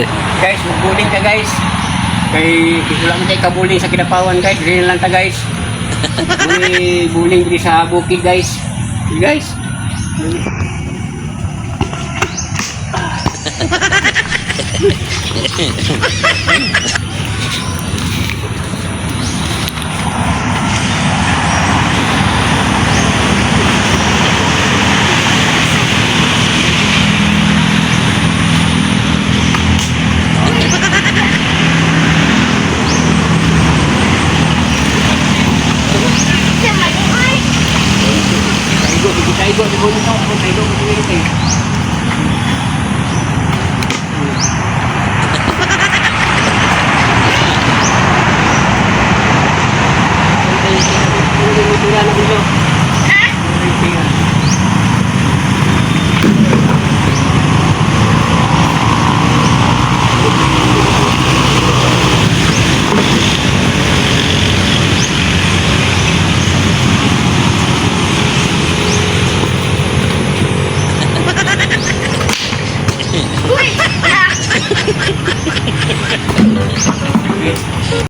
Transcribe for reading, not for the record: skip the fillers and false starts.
Guys, magbuling ta guys. Kay wala man tay kabuling sa Kidapawan guys. Dili lang ta guys. Buling diri sa bukid guys. Guys. Taigo, di ko ni sa taigo, di ko ni